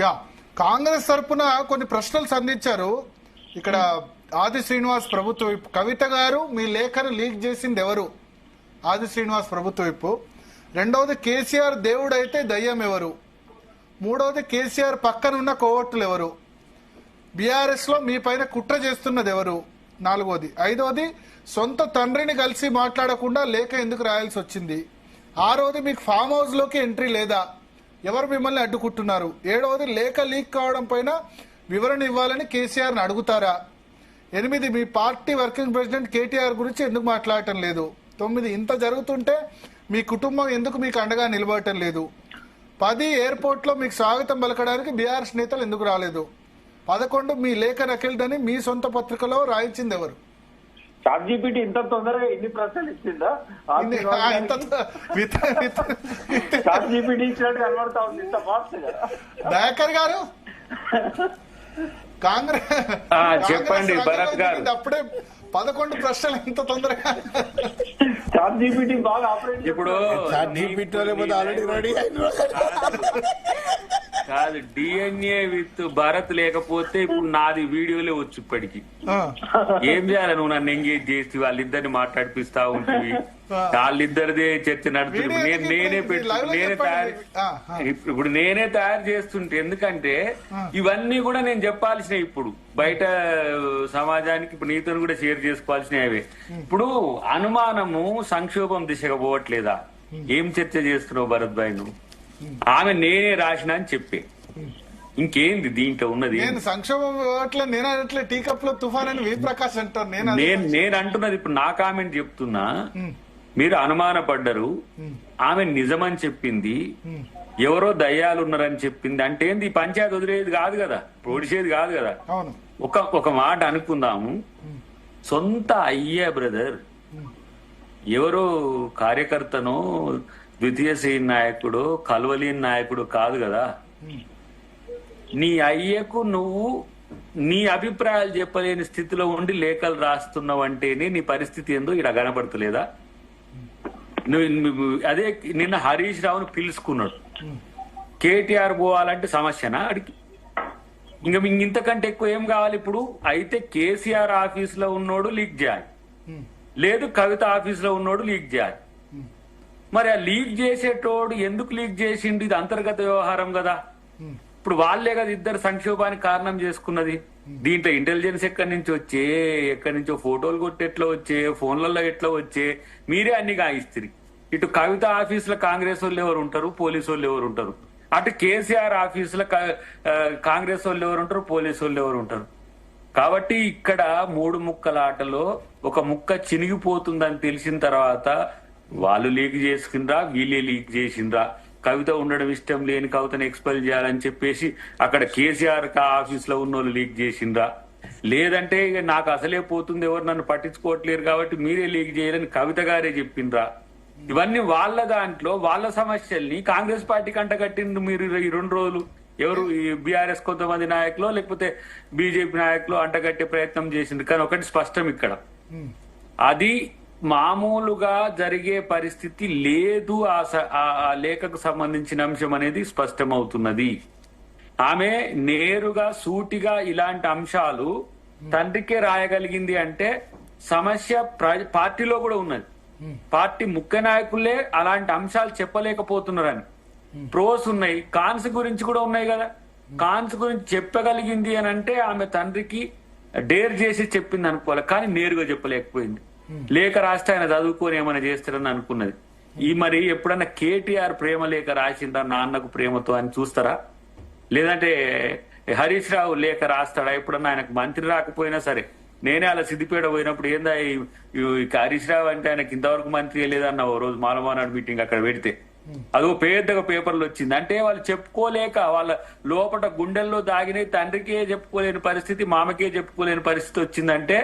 Yeah Congress తరపున కొన్ని ప్రశ్నలు సంధించారు. ఇక్కడ ఆది శ్రీనివాస్ ప్రభుత్వ విప్ కవిత గారు మీ లేఖను లీక్ చేసింది ఎవరు? ఆది శ్రీనివాస్ ప్రభుత్వ విప్పు. రెండవది కేసీఆర్ దేవుడు అయితే దయ్యం ఎవరు? మూడవది కేసీఆర్ పక్కనున్న కోవట్టులు ఎవరు? బీఆర్ఎస్ లో మీ పైన కుట్ర చేస్తున్నది ఎవరు? నాలుగవది. ఐదవది సొంత తండ్రిని కలిసి మాట్లాడకుండా లేఖ ఎందుకు రాయాల్సి వచ్చింది? ఆరవది మీకు ఫామ్ హౌస్ లోకి ఎంట్రీ లేదా? ఎవరు మిమ్మల్ని అడ్డుకుంటున్నారు? ఏడవది లేఖ లీక్ కావడం పైన వివరణ ఇవ్వాలని కేసీఆర్ని అడుగుతారా? 8 మీ పార్టీ వర్కింగ్ ప్రెసిడెంట్ కేటీఆర్ గురించి ఎందుకు మాట్లాడటం లేదు? 9 ఇంత జరుగుతుంటే మీ కుటుంబం ఎందుకు మీకు అండగా నిలబడటం లేదు? 10 ఎయిర్పోర్ట్ లో మీకు స్వాగతం పలకడానికి బీఆర్ఎస్ నేతలు ఎందుకు రాలేదు? 11 మీ లేఖ నకిల్దని మీ సొంత పత్రికలో రాయించింది ఎవరు? చాట్‌జీపీటీ ఇంత తొందరగా ఇన్ని ప్రశ్నలు ఇచ్చిందా? చాట్‌జీపీటీ ఇచ్చినట్టు కనబడతా ఉంది ఇంత ఫాస్ట్ గా. దయాకర్ గారు కాంగ్రెస్ చెప్పండి భరత్ గారు. అప్పుడే 11 ప్రశ్నలు ఇంత తొందరగా చాట్‌జీపీటీ బాగా ఆపరేట్ ఇప్పుడు ఆల్రెడీ రెడీ కాదు డిఎన్ఏ విత్ భరత్ లేకపోతే ఇప్పుడు నాది వీడియోలే వచ్చు ఇప్పటికి. ఏం చేయాలి? నువ్వు నన్ను ఎంగేజ్ చేసి వాళ్ళిద్దరిని మాట్లాడిపిస్తా ఉంటుంది. వాళ్ళిద్దరిదే చర్చ నడుతుంది. ఇప్పుడు నేనే తయారు చేస్తుంటే, ఎందుకంటే ఇవన్నీ కూడా నేను చెప్పాల్సినవి ఇప్పుడు బయట సమాజానికి. ఇప్పుడు నీతో కూడా షేర్ చేసుకోవాల్సినవి. ఇప్పుడు అనుమానము సంక్షోభం దిశగా పోవట్లేదా? ఏం చర్చ చేస్తున్నావు భరత్ భాయ్ నువ్వు? ఆమె నేనే రాసిన అని చెప్పే. ఇంకేంది దీంట్లో ఉన్నది? నేను సంక్షోభం నేను అనట్లే, టీ కప్ లో తుఫాన్ అని వి ప్రకాష్ అంటారు. నేను అంటున్నది ఇప్పుడు నా కామెంట్ చెప్తున్నా. మీరు అనుమానపడ్డరు, ఆమె నిజమని చెప్పింది, ఎవరో దయ్యాలు ఉన్నారని చెప్పింది. అంటే ఏంది? పంచాయతీ వదిలేది కాదు కదా, పొడిచేది కాదు కదా. ఒక మాట అనుకుందాము. సొంత అయ్యే బ్రదర్ ఎవరో కార్యకర్తనో ద్వితీయ శ్రేణి నాయకుడు కల్వలీన్ నాయకుడు కాదు కదా. నీ అయ్యకు నువ్వు నీ అభిప్రాయాలు చెప్పలేని స్థితిలో ఉండి లేఖలు రాస్తున్నావు అంటేనే నీ పరిస్థితి ఏందో ఇక్కడ కనపడతలేదా? నువ్వు అదే నిన్న హరీష్ రావును పిలుచుకున్నాడు. కేటీఆర్ పోవాలంటే సమస్యనా అడిగి? ఇంతకంటే ఎక్కువ ఏం కావాలి ఇప్పుడు? అయితే కేసీఆర్ ఆఫీస్ లో ఉన్నోడు లీక్ చేయాలి, లేదు కవిత ఆఫీస్ లో ఉన్నోడు లీక్ చేయాలి. మరి ఆ లీక్ చేసేటోడు ఎందుకు లీక్ చేసిండు? ఇది అంతర్గత వ్యవహారం కదా. ఇప్పుడు వాళ్లే కదా ఇద్దరు సంక్షోభానికి కారణం చేసుకున్నది. దీంట్లో ఇంటెలిజెన్స్ ఎక్కడి నుంచి వచ్చే, ఎక్కడి నుంచో ఫోటోలు కొట్టి ఎట్లా వచ్చే, ఫోన్లలో ఎట్లా వచ్చే, మీరే అన్ని గాయిస్తారు. ఇటు కవిత ఆఫీసులో కాంగ్రెస్ వాళ్ళు ఎవరు ఉంటారు, పోలీసు వాళ్ళు ఎవరు ఉంటారు? అటు కేసీఆర్ ఆఫీసులో కాంగ్రెస్ వాళ్ళు ఎవరు ఉంటారు, పోలీసు వాళ్ళు ఎవరు ఉంటారు? కాబట్టి ఇక్కడ 3 ముక్కల ఆటలో ఒక ముక్క చినిగిపోతుందని తెలిసిన తర్వాత వాళ్ళు లీక్ చేసుకునిరా, వీళ్ళే లీక్ చేసిండ్రా. కవిత ఉండడం ఇష్టం లేని కవితను ఎక్స్పెల్ చేయాలని చెప్పేసి అక్కడ కేసీఆర్ ఆఫీస్ లో ఉన్న వాళ్ళు లీక్ చేసిండ్రా. లేదంటే ఇక నాకు అసలే పోతుంది, ఎవరు నన్ను పట్టించుకోవట్లేరు కాబట్టి మీరే లీక్ చేయాలని కవిత గారే చెప్పిండ్రా. ఇవన్నీ వాళ్ళ దాంట్లో వాళ్ళ సమస్యల్ని కాంగ్రెస్ పార్టీకి అంటగట్టిండ్రు మీరు ఈ 2 రోజులు. ఎవరు? ఈ బీఆర్ఎస్ కొంతమంది నాయకులు లేకపోతే బీజేపీ నాయకులు అంటగట్టే ప్రయత్నం చేసిండ్రు. కానీ ఒకటి స్పష్టం ఇక్కడ, అది మామూలుగా జరిగే పరిస్థితి లేదు. ఆ లేఖకు సంబంధించిన అంశం అనేది స్పష్టమవుతున్నది. ఆమె నేరుగా సూటిగా ఇలాంటి అంశాలు తండ్రికే రాయగలిగింది అంటే సమస్య పార్టీలో కూడా ఉన్నది. పార్టీ ముఖ్య నాయకులే అలాంటి అంశాలు చెప్పలేకపోతున్నారని. ప్రోస్ ఉన్నాయి, కాన్స్ గురించి కూడా ఉన్నాయి కదా. కాన్స్ గురించి చెప్పగలిగింది అని అంటే ఆమె తండ్రికి డేర్ చేసి చెప్పింది అనుకోవాలి, కానీ నేరుగా చెప్పలేకపోయింది. లేఖ రాస్తే ఆయన చదువుకొని ఏమైనా చేస్తారని అనుకున్నది. మరి ఎప్పుడన్నా కేటీఆర్ ప్రేమ లేఖ రాసిందా నాన్నకు ప్రేమతో అని చూస్తారా? లేదంటే హరీష్ రావు లేఖ రాస్తాడా? ఎప్పుడన్నా ఆయనకు మంత్రి రాకపోయినా సరే, నేనే అలా సిద్దిపేట పోయినప్పుడు ఏందా హరీష్ రావు అంటే ఆయనకి ఇంతవరకు మంత్రి లేదన్న ఓ రోజు మాలమానాడు మీటింగ్ అక్కడ పెడితే అదో పెద్దగా పేపర్లు వచ్చింది. అంటే వాళ్ళు చెప్పుకోలేక వాళ్ళ లోపల గుండెల్లో దాగిన తండ్రికే చెప్పుకోలేని పరిస్థితి, మామకే చెప్పుకోలేని పరిస్థితి వచ్చిందంటే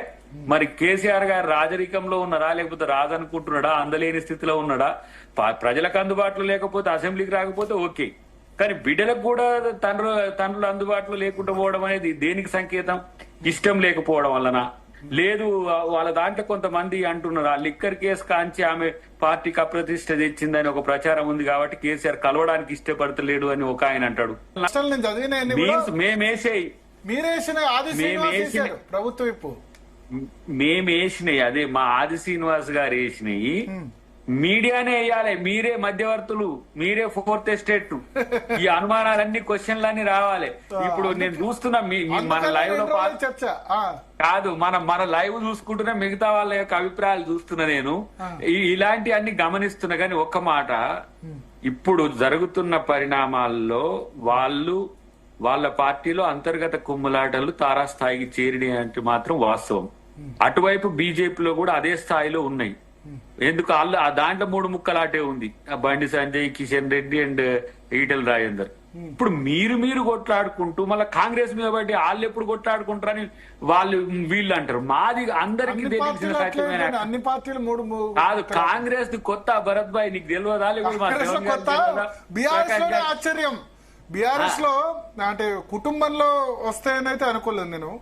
మరి కేసీఆర్ గారు రాజరికంలో ఉన్నారా, లేకపోతే రాజనుకుంటున్నాడా, అందలేని స్థితిలో ఉన్నాడా? ప్రజలకు అందుబాటులో లేకపోతే, అసెంబ్లీకి రాకపోతే ఓకే, కానీ బిడ్డలకు కూడా తండ్రులు అందుబాటులో లేకుండా పోవడం అనేది దేనికి సంకేతం? ఇష్టం లేకపోవడం వలన, లేదు వాళ్ళ దాంట్లో కొంతమంది అంటున్నారు ఆ లిక్కర్ కేసు కాంచి ఆమె పార్టీకి అప్రతిష్ట తెచ్చిందని ఒక ప్రచారం ఉంది కాబట్టి కేసీఆర్ కలవడానికి ఇష్టపడతలేడు అని ఒక ఆయన అంటాడు. అసలు నేను చదివిన మేమేసేయి మేమేసిన ఆది శ్రీనివాస్ వేశారు ప్రభుత్వ వైపు. మేమేసినాయి అదే మా ఆది శ్రీనివాస్ గారు వేసినాయి. మీడియానే వేయాలి, మీరే మధ్యవర్తులు, మీరే ఫోర్త్ ఎస్టేట్. ఈ అనుమానాలన్నీ క్వశ్చన్లన్నీ రావాలి. ఇప్పుడు నేను చూస్తున్నా మన లైవ్ లో చర్చ కాదు, మన లైవ్ చూసుకుంటున్నా, మిగతా వాళ్ళ యొక్క అభిప్రాయాలు చూస్తున్నా. నేను ఇలాంటి అన్ని గమనిస్తున్నా. కానీ ఒక్క మాట, ఇప్పుడు జరుగుతున్న పరిణామాల్లో వాళ్ళ పార్టీలో అంతర్గత కుమ్ములాటలు తారాస్థాయికి చేరినాయి అంటే మాత్రం వాస్తవం. అటువైపు బీజేపీలో కూడా అదే స్థాయిలో ఉన్నాయి. ఎందుకు ఆ దాంట్లో 3 ముక్కలాటే ఉంది, బండి సంజయ్, కిషన్ రెడ్డి అండ్ ఈటెల రాజేందర్. ఇప్పుడు మీరు కొట్లాడుకుంటూ మళ్ళీ కాంగ్రెస్ మీద బట్టి వాళ్ళు ఎప్పుడు కొట్లాడుకుంటారని వీళ్ళు అంటారు. మాది అందరికి తెలిసిన సత్యమైన అన్ని పార్టీలు 3 కాదు. కాంగ్రెస్ ది కొత్త భరత్ భాయ్, నీకు తెలియదా? బీఆర్ఎస్ లో ఆశ్చర్యం, బీఆర్ఎస్ లో అంటే కుటుంబంలో వస్తాయనైతే అనుకోలేదు నేను.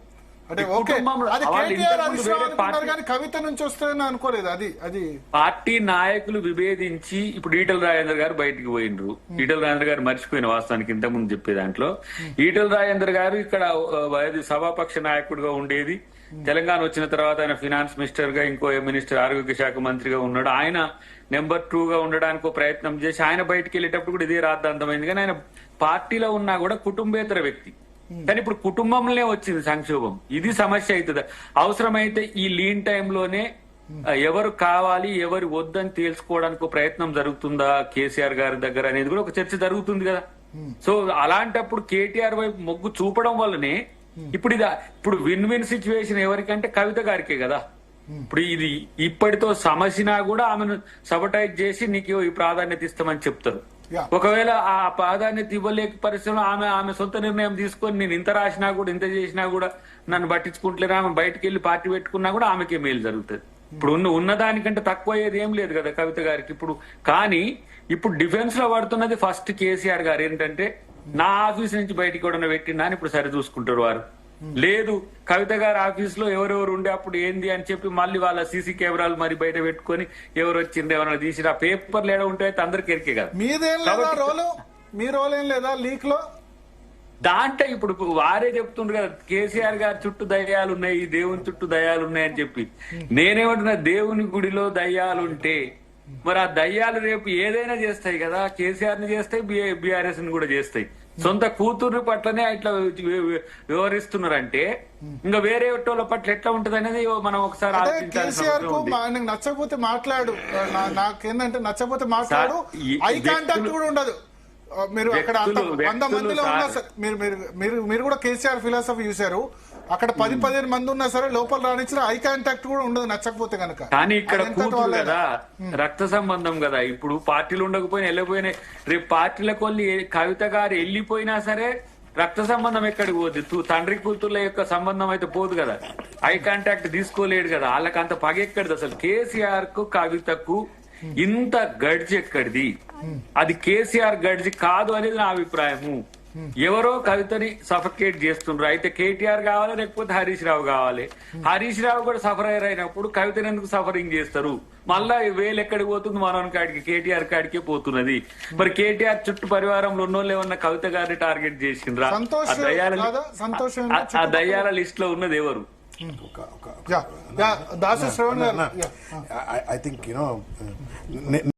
అంటే ఓకే, అది కేటీఆర్ అనుకున్నారు కానీ కవిత నుంచి వస్తాయని అనుకోలేదు. అది పార్టీ నాయకులు విభేదించి ఇప్పుడు ఈటెల రాజేందర్ గారు బయటికి పోయినరు. ఈటెల రాజేందర్ గారు మర్చిపోయిన వాస్తవానికి ఇంతకుముందు చెప్పే దాంట్లో. ఈటెల రాజేందర్ గారు ఇక్కడ సభాపక్ష నాయకుడిగా ఉండేది. తెలంగాణ వచ్చిన తర్వాత ఆయన ఫినాన్స్ మినిస్టర్ గా, ఇంకో మినిస్టర్ ఆరోగ్య శాఖ మంత్రిగా ఉన్నాడు. ఆయన నెంబర్ 2 గా ఉండడానికి ప్రయత్నం చేసి ఆయన బయటికి వెళ్ళేటప్పుడు కూడా ఇదే రాద్ధాంతమైంది. కానీ ఆయన పార్టీలో ఉన్నా కూడా కుటుంబేతర వ్యక్తి. కానీ ఇప్పుడు కుటుంబంలో వచ్చింది సంక్షోభం. ఇది సమస్య అవుతుంది. అవసరమైతే ఈ లీన్ టైంలోనే ఎవరు కావాలి ఎవరు వద్దని తేల్చుకోవడానికి ప్రయత్నం జరుగుతుందా కేసీఆర్ గారి దగ్గర అనేది కూడా ఒక చర్చ జరుగుతుంది కదా. సో అలాంటప్పుడు కేటీఆర్ వైపు మొగ్గు చూపడం వల్లనే ఇప్పుడు విన్ విన్ సిచ్యువేషన్ ఎవరికంటే కవిత గారికే కదా. ఇప్పుడు ఇది ఇప్పటితో సమస్యనా కూడా ఆమెను సబటైజ్ చేసి నీకు ఈ ప్రాధాన్యత ఇస్తామని చెప్తారు. ఒకవేళ ఆ ప్రాధాన్యత ఇవ్వలేక పరిస్థితుల్లో ఆమె సొంత నిర్ణయం తీసుకొని నేను ఇంత రాసినా కూడా, ఇంత చేసినా కూడా నన్ను పట్టించుకుంటలేరు, ఆమె బయటకు వెళ్లి పార్టీ పెట్టుకున్నా కూడా ఆమెకే మేలు జరుగుతుంది. ఇప్పుడు ఉన్నదానికంటే తక్కువ అయ్యేది ఏం లేదు కదా కవిత గారికి ఇప్పుడు. కానీ ఇప్పుడు డిఫెన్స్ లో పడుతున్నది ఫస్ట్ కేసీఆర్ గారు ఏంటంటే, నా ఆఫీస్ నుంచి బయటికి కూడా పెట్టినా అని ఇప్పుడు సరి చూసుకుంటారు వారు. లేదు కవిత గారి ఆఫీస్ లో ఎవరెవరు ఉండే అప్పుడు ఏంది అని చెప్పి మళ్ళీ వాళ్ళ సీసీ కెమెరాలు మరి బయట పెట్టుకొని ఎవరు వచ్చింది ఎవరైనా తీసి ఆ పేపర్లు ఏడ ఉంటే అందరికి ఎరికే కదా. మీ రోల్ ఏం లేదా లీక్ లో? దాంట్లో ఇప్పుడు వారే చెప్తుండ్రు కదా కేసీఆర్ గారి చుట్టూ దయ్యాలు ఉన్నాయి, దేవుని చుట్టూ దయ్యాలు ఉన్నాయి అని చెప్పి. నేనేమంటున్నా, దేవుని గుడిలో దయ్యాలుంటే మరి ఆ దయ్యాలు రేపు ఏదైనా చేస్తాయి కదా. కేసీఆర్ ని చేస్తాయి, బీఆర్ఎస్ ని కూడా చేస్తాయి. సొంత కూతురు పట్లనే ఇట్లా వివరిస్తున్నారంటే ఇంకా వేరే వాళ్ళ పట్ల ఎట్లా ఉంటది అనేది మనం ఒకసారి ఆలోచించాలి. నచ్చకపోతే మాట్లాడు, నాకేంటంటే నచ్చకపోతే మాట్లాడు, ఐ కాంటాక్ట్ కూడా ఉండదు. మీరు అక్కడ 100 మందిలో ఉన్నా సార్, మీరు కూడా కేసీఆర్ ఫిలాసఫీ చూశారు. అక్కడ 10-15 మంది ఉన్నా సరే లోపల రానిచ్చిన ఐ కాంటాక్ట్ కూడా ఉండదు నచ్చకపోతే కనుక. కానీ ఇక్కడ కూతురు కదా, రక్త సంబంధం కదా. ఇప్పుడు పార్టీలు ఉండకపోయినా వెళ్ళిపోయినాయి. రేపు పార్టీలకు వెళ్ళి కవిత గారు వెళ్ళిపోయినా సరే రక్త సంబంధం ఎక్కడికి పోద్ది? తండ్రి కూతుర్ల యొక్క సంబంధం అయితే పోదు కదా. ఐ కాంటాక్ట్ తీసుకోలేడు కదా. వాళ్ళకి అంత పగ ఎక్కడిది అసలు? కేసీఆర్ కు కవితకు ఇంత గడ్జి ఎక్కడిది? అది కేసీఆర్ గడ్జి కాదు అనేది నా అభిప్రాయము. ఎవరో కవితని సఫకేట్ చేస్తుండ్రు. అయితే కేటీఆర్ కావాలి, లేకపోతే హరీష్ రావు కావాలి. హరీష్ రావు కూడా సఫర్ అయినప్పుడు కవితను ఎందుకు సఫరింగ్ చేస్తారు? మళ్ళా వేలు ఎక్కడికి పోతుంది? మనోన్ కాడికి, కేటీఆర్ కాడికే పోతున్నది. మరి కేటీఆర్ చుట్టూ పరివారంలో ఉన్నోళ్ళు ఏమన్నా కవిత గారిని టార్గెట్ చేసిండ్రా? ఆ దయ్యాల లిస్ట్ లో ఉన్నది ఎవరు? I think